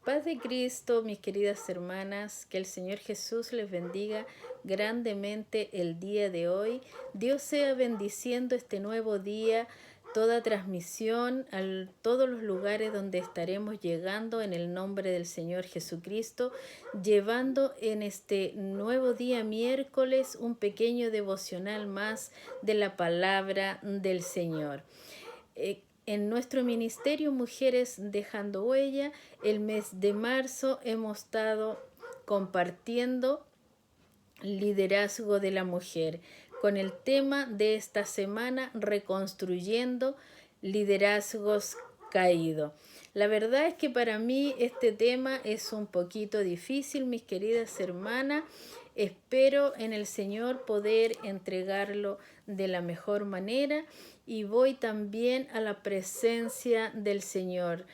Paz de Cristo, mis queridas hermanas, que el Señor Jesús les bendiga grandemente el día de hoy. Dios sea bendiciendo este nuevo día, toda transmisión, a todos los lugares donde estaremos llegando en el nombre del Señor Jesucristo, llevando en este nuevo día miércoles un pequeño devocional más de la palabra del Señor. En nuestro ministerio Mujeres Dejando Huella, el mes de marzo hemos estado compartiendo liderazgo de la mujer con el tema de esta semana, reconstruyendo liderazgos caídos. La verdad es que para mí este tema es un poquito difícil, mis queridas hermanas. Espero en el Señor poder entregarlo de la mejor manera y voy también a la presencia del Señor.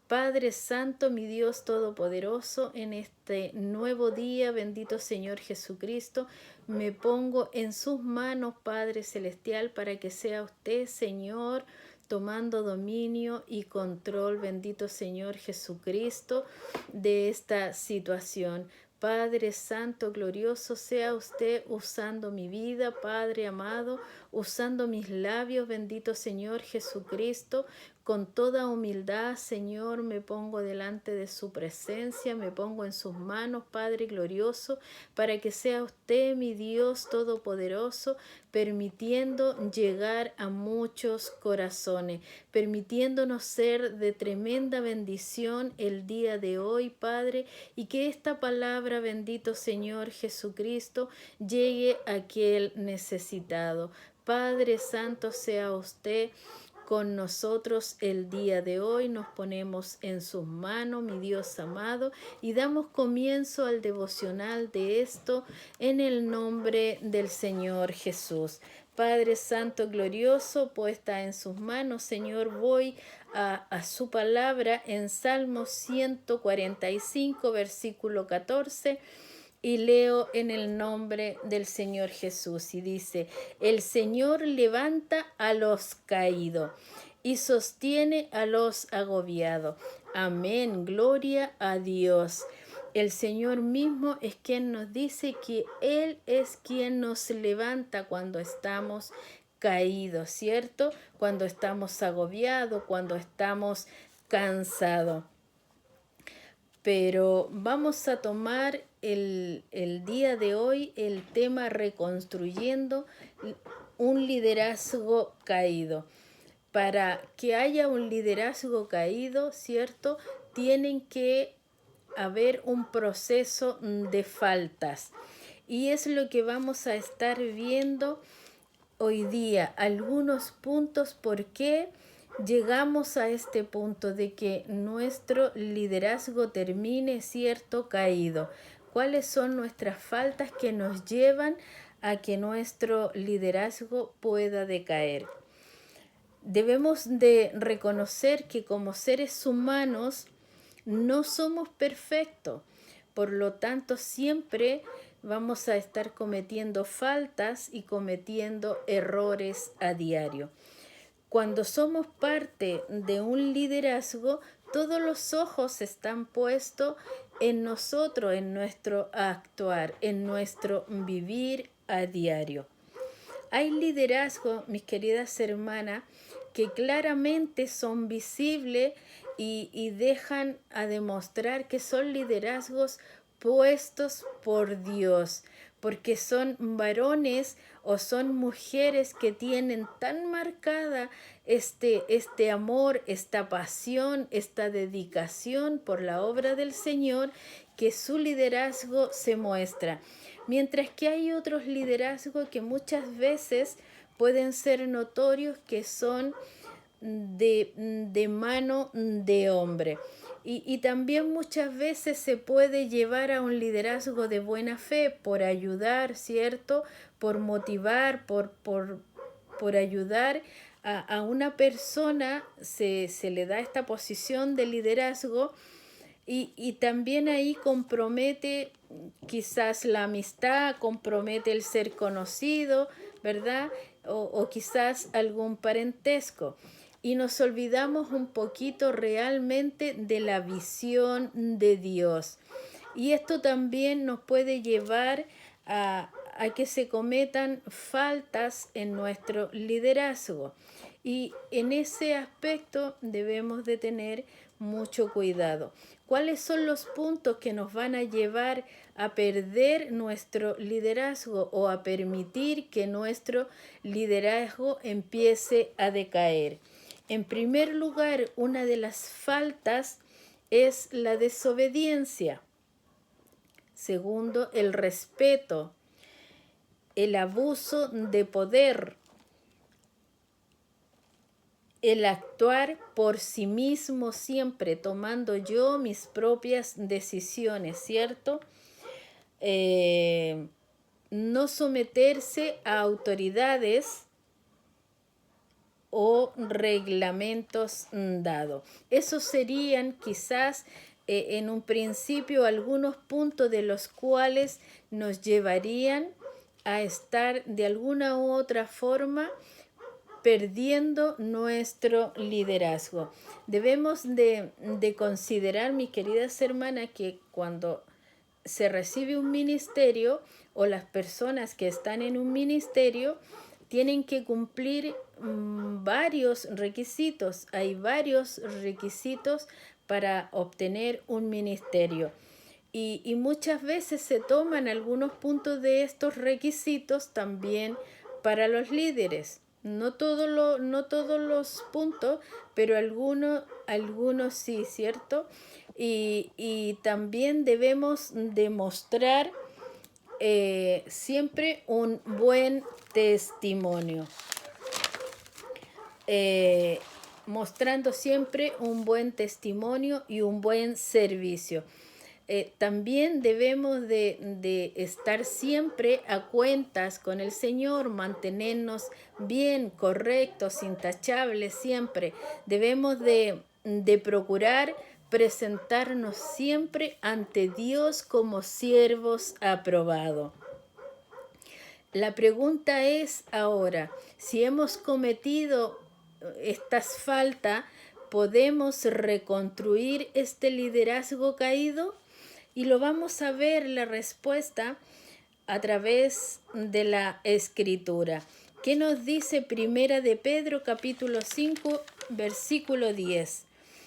Padre Santo, mi Dios Todopoderoso, en este nuevo día, bendito Señor Jesucristo, me pongo en sus manos, Padre Celestial, para que sea usted, Señor, tomando dominio y control, bendito Señor Jesucristo, de esta situación. Padre Santo, glorioso, sea usted usando mi vida, Padre amado, usando mis labios, bendito Señor Jesucristo, con toda humildad, Señor, me pongo delante de su presencia, me pongo en sus manos, Padre glorioso, para que sea usted, mi Dios todopoderoso, permitiendo llegar a muchos corazones, permitiéndonos ser de tremenda bendición el día de hoy, Padre, y que esta palabra, bendito Señor Jesucristo, llegue a aquel necesitado. Padre Santo, sea usted con nosotros el día de hoy. Nos ponemos en sus manos, mi Dios amado, y damos comienzo al devocional de esto en el nombre del Señor Jesús. Padre Santo glorioso, puesta en sus manos, Señor, voy a su palabra en Salmo 145, versículo 14. Y leo en el nombre del Señor Jesús y dice: el Señor levanta a los caídos y sostiene a los agobiados. Amén, gloria a Dios. El Señor mismo es quien nos dice que Él es quien nos levanta cuando estamos caídos, ¿cierto? Cuando estamos agobiados, cuando estamos cansados. Pero vamos a tomar el día de hoy el tema reconstruyendo un liderazgo caído. Para que haya un liderazgo caído, ¿cierto? Tienen que haber un proceso de faltas. Y es lo que vamos a estar viendo hoy día. Algunos puntos por qué llegamos a este punto de que nuestro liderazgo termine, cierto, caído. ¿Cuáles son nuestras faltas que nos llevan a que nuestro liderazgo pueda decaer? Debemos de reconocer que como seres humanos no somos perfectos. Por lo tanto, siempre vamos a estar cometiendo faltas y cometiendo errores a diario. Cuando somos parte de un liderazgo, todos los ojos están puestos en nosotros, en nuestro actuar, en nuestro vivir a diario. Hay liderazgo, mis queridas hermanas, que claramente son visibles y dejan a demostrar que son liderazgos puestos por Dios, porque son varones o son mujeres que tienen tan marcada este amor, esta pasión, esta dedicación por la obra del Señor, que su liderazgo se muestra. Mientras que hay otros liderazgos que muchas veces pueden ser notorios, que son de mano de hombre. Y también muchas veces se puede llevar a un liderazgo de buena fe por ayudar, ¿cierto? Por motivar, por ayudar a una persona, se le da esta posición de liderazgo y también ahí compromete quizás la amistad, compromete el ser conocido, ¿verdad? O quizás algún parentesco. y nos olvidamos un poquito realmente de la visión de Dios. Y esto también nos puede llevar a que se cometan faltas en nuestro liderazgo. Y en ese aspecto debemos de tener mucho cuidado. ¿Cuáles son los puntos que nos van a llevar a perder nuestro liderazgo o a permitir que nuestro liderazgo empiece a decaer? En primer lugar, una de las faltas es la desobediencia. Segundo, el respeto, el abuso de poder, el actuar por sí mismo siempre, tomando yo mis propias decisiones, ¿cierto? No someterse a autoridades o reglamentos dados. Esos serían quizás en un principio algunos puntos de los cuales nos llevarían a estar de alguna u otra forma perdiendo nuestro liderazgo. Debemos de considerar, mis queridas hermanas, que cuando se recibe un ministerio o las personas que están en un ministerio tienen que cumplir varios requisitos. Hay varios requisitos para obtener un ministerio. Y muchas veces se toman algunos puntos de estos requisitos también para los líderes. No todos los puntos, pero algunos sí, ¿cierto? Y también debemos demostrar siempre un buen testimonio. Mostrando siempre un buen testimonio y un buen servicio. También debemos de estar siempre a cuentas con el Señor, mantenernos bien, correctos, intachables siempre. Debemos de procurar presentarnos siempre ante Dios como siervos aprobados. La pregunta es ahora, si hemos cometido estas faltas, ¿podemos reconstruir este liderazgo caído? Y lo vamos a ver la respuesta a través de la Escritura. ¿Qué nos dice Primera de Pedro, capítulo 5, versículo 10?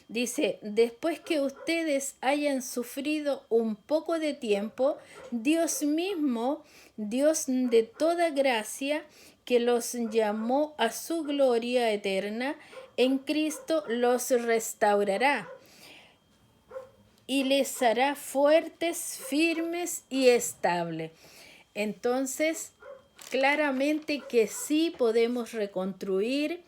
Dice, después que ustedes hayan sufrido un poco de tiempo, Dios mismo, Dios de toda gracia, que los llamó a su gloria eterna, en Cristo los restaurará y les hará fuertes, firmes y estables. Entonces, claramente que sí podemos reconstruir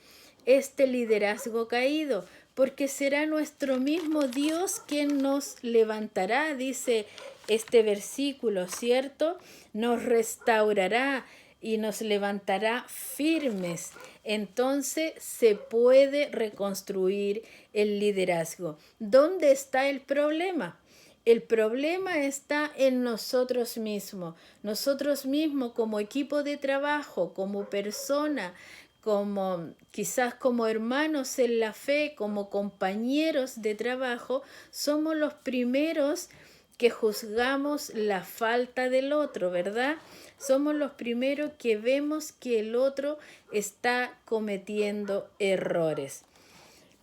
este liderazgo caído, porque será nuestro mismo Dios quien nos levantará, dice este versículo, ¿cierto? Nos restaurará y nos levantará firmes. Entonces se puede reconstruir el liderazgo. ¿Dónde está el problema? El problema está en nosotros mismos. Nosotros mismos como equipo de trabajo, como persona, quizás como hermanos en la fe, como compañeros de trabajo, somos los primeros que juzgamos la falta del otro, ¿verdad? Somos los primeros que vemos que el otro está cometiendo errores.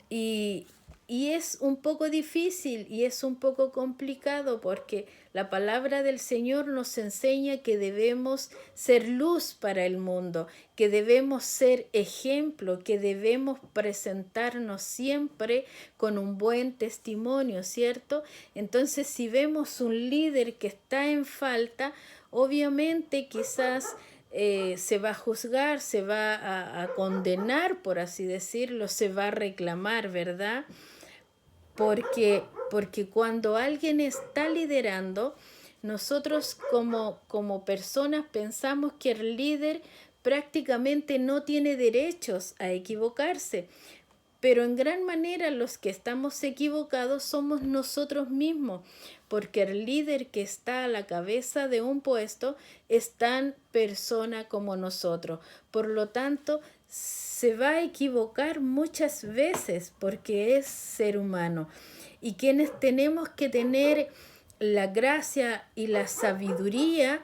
Y es un poco difícil y es un poco complicado porque la palabra del Señor nos enseña que debemos ser luz para el mundo, que debemos ser ejemplo, que debemos presentarnos siempre con un buen testimonio, ¿cierto? Entonces, si vemos un líder que está en falta, obviamente quizás se va a juzgar, se va a condenar, por así decirlo, se va a reclamar, ¿verdad? Porque cuando alguien está liderando, nosotros como personas pensamos que el líder prácticamente no tiene derechos a equivocarse. Pero en gran manera los que estamos equivocados somos nosotros mismos, porque el líder que está a la cabeza de un puesto es tan persona como nosotros. Por lo tanto, se va a equivocar muchas veces porque es ser humano. Y quienes tenemos que tener la gracia y la sabiduría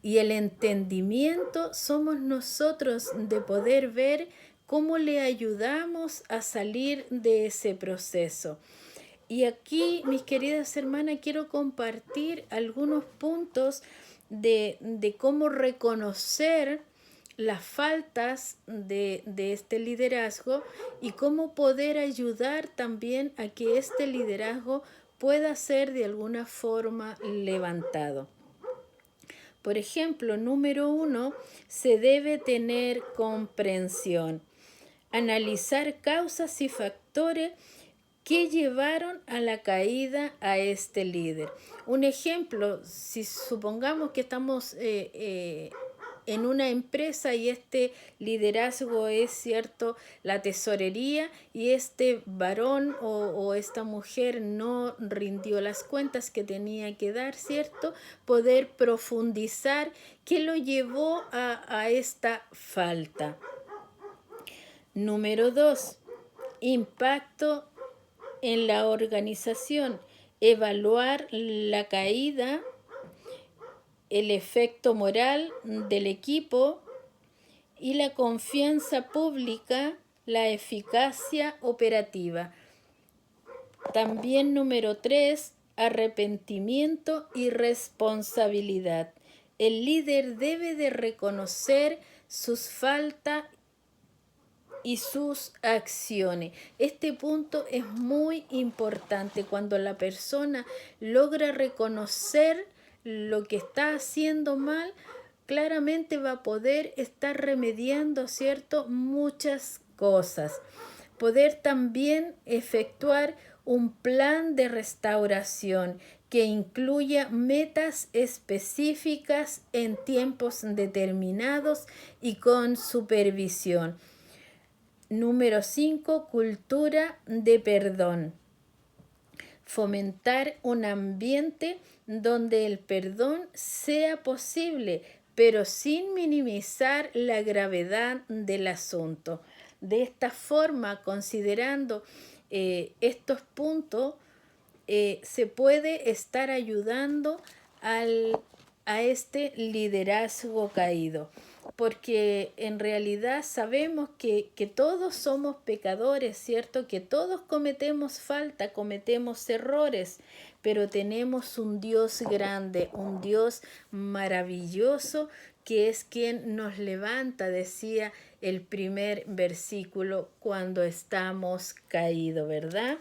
y el entendimiento somos nosotros de poder ver cómo le ayudamos a salir de ese proceso. Y aquí, mis queridas hermanas, quiero compartir algunos puntos de cómo reconocer las faltas de este liderazgo y cómo poder ayudar también a que este liderazgo pueda ser de alguna forma levantado. Por ejemplo, número 1, se debe tener comprensión, analizar causas y factores que llevaron a la caída a este líder. Un ejemplo, si supongamos que estamos en una empresa y este liderazgo es, cierto, la tesorería, y este varón o esta mujer no rindió las cuentas que tenía que dar, cierto, poder profundizar qué lo llevó a esta falta. Número 2, impacto en la organización, evaluar la caída, el efecto moral del equipo y la confianza pública, la eficacia operativa. También número 3, arrepentimiento y responsabilidad. El líder debe de reconocer sus faltas y sus acciones. Este punto es muy importante. Cuando la persona logra reconocer lo que está haciendo mal, claramente va a poder estar remediando, ¿cierto?, muchas cosas. Poder también efectuar un plan de restauración que incluya metas específicas en tiempos determinados y con supervisión. Número 5, cultura de perdón. Fomentar un ambiente donde el perdón sea posible, pero sin minimizar la gravedad del asunto. De esta forma, considerando estos puntos, se puede estar ayudando a este liderazgo caído. Porque en realidad sabemos que todos somos pecadores, ¿cierto? Que todos cometemos falta, cometemos errores, pero tenemos un Dios grande, un Dios maravilloso, que es quien nos levanta, decía el primer versículo, cuando estamos caídos, ¿verdad?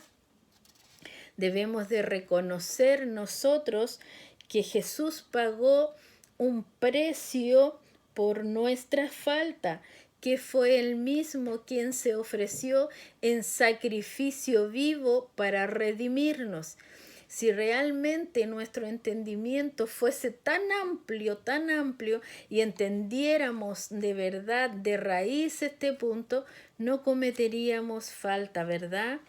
Debemos de reconocer nosotros que Jesús pagó un precio por nuestra falta, que fue Él mismo quien se ofreció en sacrificio vivo para redimirnos. Si realmente nuestro entendimiento fuese tan amplio y entendiéramos de verdad de raíz este punto, no cometeríamos falta, ¿verdad?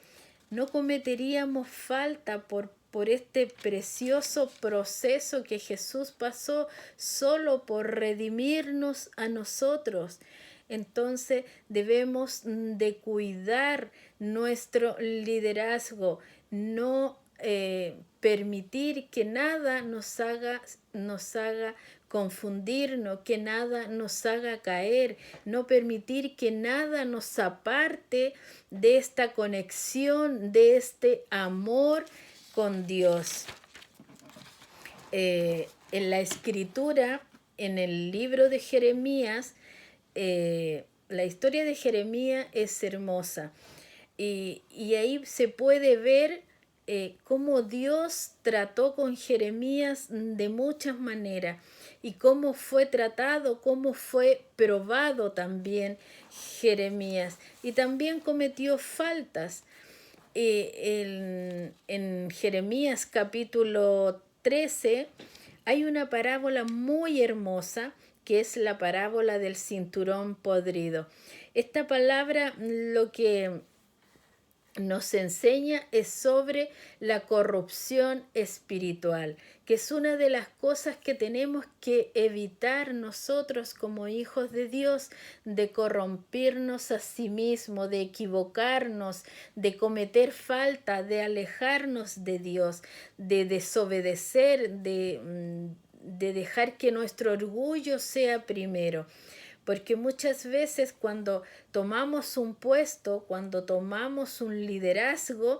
No cometeríamos falta por este precioso proceso que Jesús pasó solo por redimirnos a nosotros. Entonces debemos de cuidar nuestro liderazgo, no permitir que nada nos haga confundirnos, que nada nos haga caer, no permitir que nada nos aparte de esta conexión, de este amor con Dios. En la escritura, en el libro de Jeremías, la historia de Jeremías es hermosa y ahí se puede ver cómo Dios trató con Jeremías de muchas maneras y cómo fue tratado, cómo fue probado también Jeremías, y también cometió faltas. En Jeremías capítulo 13 hay una parábola muy hermosa que es la parábola del cinturón podrido. Esta palabra lo que nos enseña es sobre la corrupción espiritual, que es una de las cosas que tenemos que evitar nosotros como hijos de Dios, de corrompirnos a sí mismos, de equivocarnos, de cometer falta, de alejarnos de Dios, de desobedecer, de dejar que nuestro orgullo sea primero. Porque muchas veces cuando tomamos un puesto, cuando tomamos un liderazgo,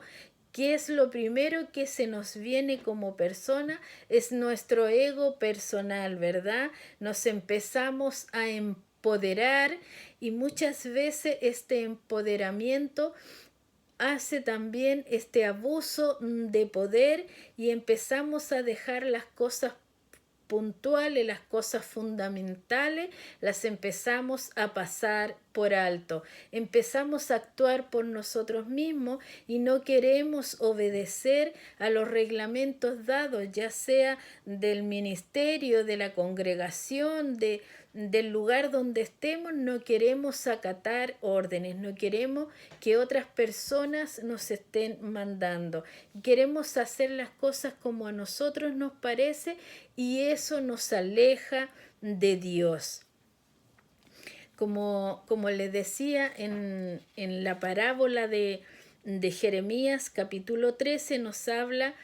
¿qué es lo primero que se nos viene como persona? Es nuestro ego personal, ¿verdad? Nos empezamos a empoderar y muchas veces este empoderamiento hace también este abuso de poder y empezamos a dejar las cosas puntuales, las cosas fundamentales, las empezamos a pasar por alto. Empezamos a actuar por nosotros mismos y no queremos obedecer a los reglamentos dados, ya sea del ministerio, de la congregación, del lugar donde estemos. No queremos acatar órdenes, no queremos que otras personas nos estén mandando. Queremos hacer las cosas como a nosotros nos parece y eso nos aleja de Dios. Como les decía en la parábola de Jeremías capítulo 13 nos habla,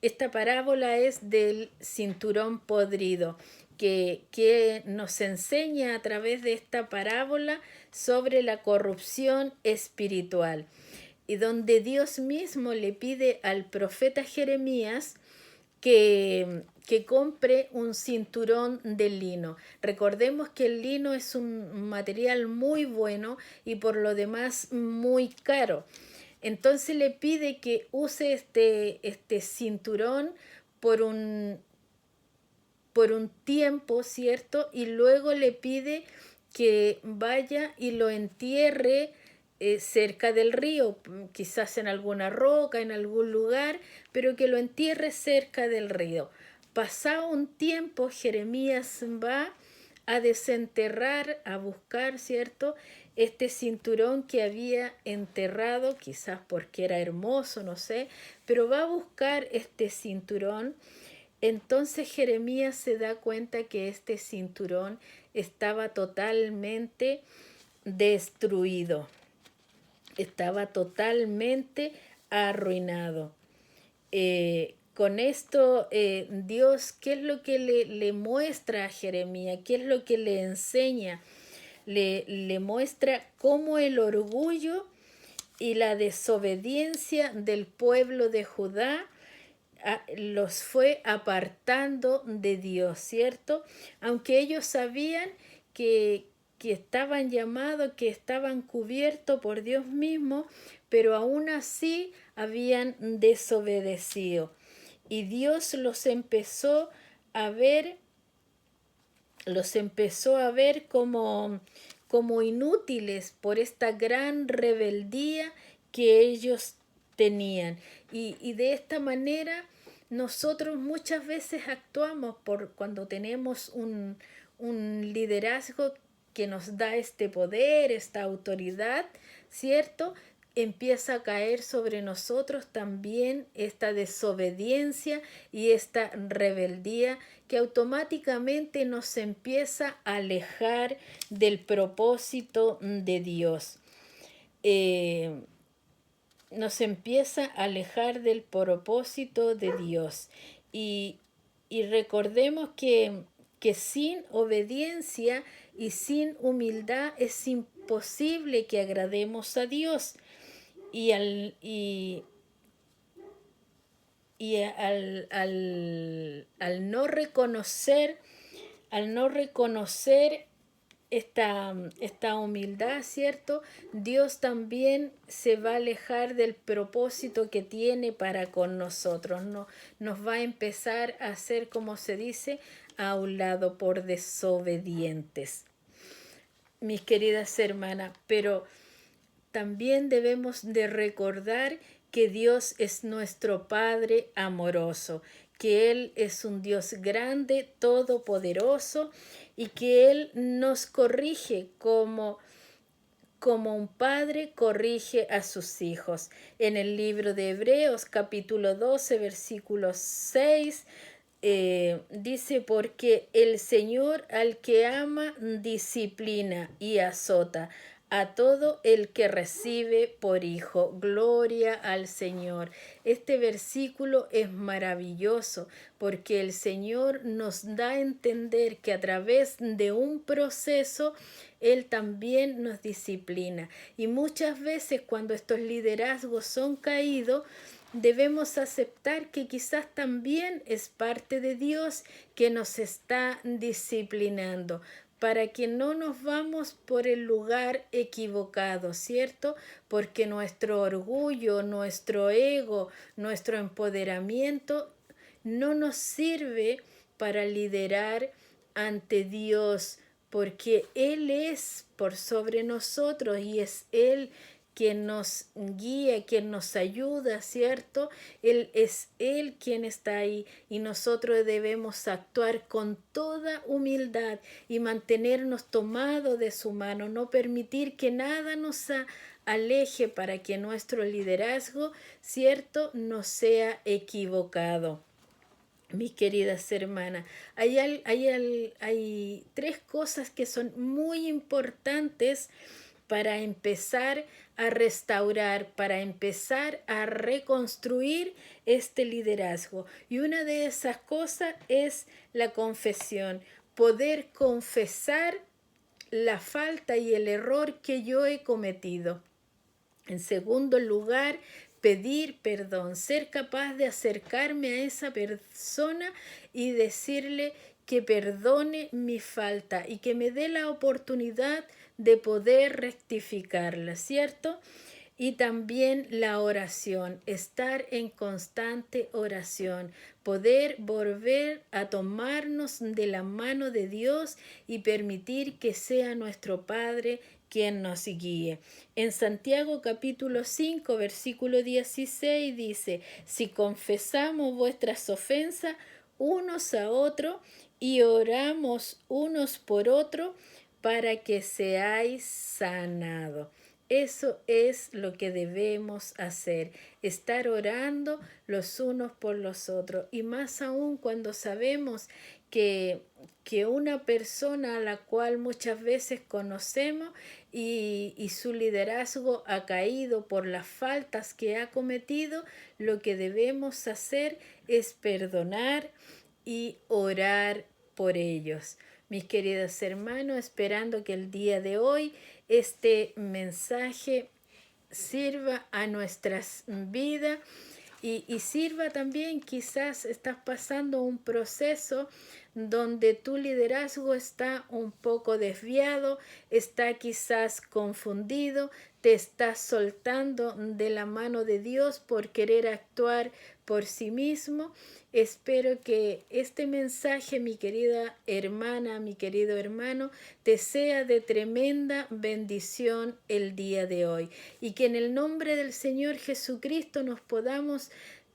esta parábola es del cinturón podrido, que nos enseña a través de esta parábola sobre la corrupción espiritual y donde Dios mismo le pide al profeta Jeremías que compre un cinturón de lino. Recordemos que el lino es un material muy bueno y por lo demás muy caro. Entonces le pide que use este cinturón por un, por un tiempo, ¿cierto? Y luego le pide que vaya y lo entierre cerca del río, quizás en alguna roca, en algún lugar, pero que lo entierre cerca del río. Pasado un tiempo, Jeremías va a desenterrar, a buscar, ¿cierto? Este cinturón que había enterrado, quizás porque era hermoso, no sé, pero va a buscar este cinturón. Entonces Jeremías se da cuenta que este cinturón estaba totalmente destruido, estaba totalmente arruinado. Con esto, Dios, ¿qué es lo que le muestra a Jeremías? ¿Qué es lo que le enseña? Le muestra cómo el orgullo y la desobediencia del pueblo de Judá los fue apartando de Dios, ¿cierto? Aunque ellos sabían que estaban llamados, que estaban cubiertos por Dios mismo, pero aún así habían desobedecido. Y Dios los empezó a ver como inútiles por esta gran rebeldía que ellos tenían. Y de esta manera nosotros muchas veces actuamos cuando tenemos un liderazgo que nos da este poder, esta autoridad, ¿cierto? Empieza a caer sobre nosotros también esta desobediencia y esta rebeldía que automáticamente nos empieza a alejar del propósito de Dios. Nos empieza a alejar del propósito de Dios. Y, y recordemos que sin obediencia y sin humildad es imposible que agrademos a Dios. Y al no reconocer, esta humildad, ¿cierto? Dios también se va a alejar del propósito que tiene para con nosotros. No, nos va a empezar a hacer, como se dice, a un lado por desobedientes. Mis queridas hermanas, pero también debemos de recordar que Dios es nuestro Padre amoroso, que Él es un Dios grande, todopoderoso y que Él nos corrige como como un padre corrige a sus hijos. En el libro de Hebreos, capítulo 12, versículo 6, dice, porque el Señor al que ama disciplina y azota a todo el que recibe por hijo. Gloria al Señor. Este versículo es maravilloso porque el Señor nos da a entender que a través de un proceso Él también nos disciplina. Y muchas veces cuando estos liderazgos son caídos, debemos aceptar que quizás también es parte de Dios que nos está disciplinando para que no nos vamos por el lugar equivocado, ¿cierto? Porque nuestro orgullo, nuestro ego, nuestro empoderamiento no nos sirve para liderar ante Dios, porque Él es por sobre nosotros y es Él quien nos guía, quien nos ayuda, ¿cierto? Es Él quien está ahí y nosotros debemos actuar con toda humildad y mantenernos tomados de su mano, no permitir que nada nos aleje para que nuestro liderazgo, ¿cierto?, no sea equivocado. Mis queridas hermanas, hay tres cosas que son muy importantes para empezar a restaurar, para empezar a reconstruir este liderazgo. Y una de esas cosas es la confesión, poder confesar la falta y el error que yo he cometido. En segundo lugar, pedir perdón, ser capaz de acercarme a esa persona y decirle que perdone mi falta y que me dé la oportunidad de poder rectificarla, ¿cierto? Y también la oración, estar en constante oración, poder volver a tomarnos de la mano de Dios y permitir que sea nuestro Padre quien nos guíe. En Santiago capítulo 5, versículo 16 dice, si confesamos vuestras ofensas unos a otros y oramos unos por otros para que seáis sanados. Eso es lo que debemos hacer, estar orando los unos por los otros. Y más aún cuando sabemos que una persona a la cual muchas veces conocemos y su liderazgo ha caído por las faltas que ha cometido, lo que debemos hacer es perdonar y orar por ellos. Mis queridos hermanos, esperando que el día de hoy este mensaje sirva a nuestras vidas y sirva también, quizás estás pasando un proceso donde tu liderazgo está un poco desviado, está quizás confundido, te estás soltando de la mano de Dios por querer actuar por sí mismo. Espero que este mensaje, mi querida hermana, mi querido hermano, te sea de tremenda bendición el día de hoy y que en el nombre del Señor Jesucristo nos podamos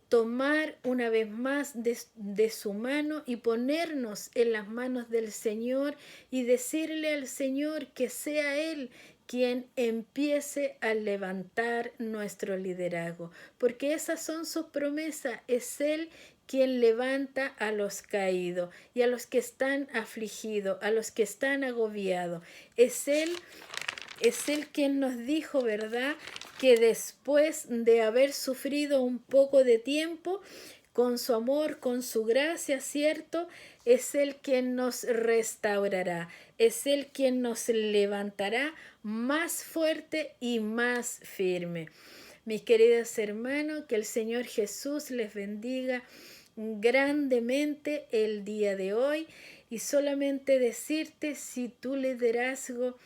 tomar una vez más de su mano y ponernos en las manos del Señor y decirle al Señor que sea Él quien empiece a levantar nuestro liderazgo, porque esas son sus promesas, es Él quien levanta a los caídos y a los que están afligidos, a los que están agobiados. Es Él quien nos dijo, ¿verdad?, que después de haber sufrido un poco de tiempo, con su amor, con su gracia, ¿cierto?, es Él quien nos restaurará, es Él quien nos levantará más fuerte y más firme. Mis queridos hermanos, que el Señor Jesús les bendiga grandemente el día de hoy y solamente decirte, si tu liderazgo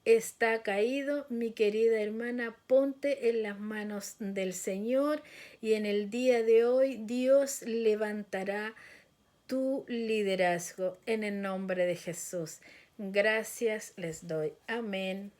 está caído, mi querida hermana, ponte en las manos del Señor y en el día de hoy Dios levantará tu liderazgo en el nombre de Jesús. Gracias les doy. Amén.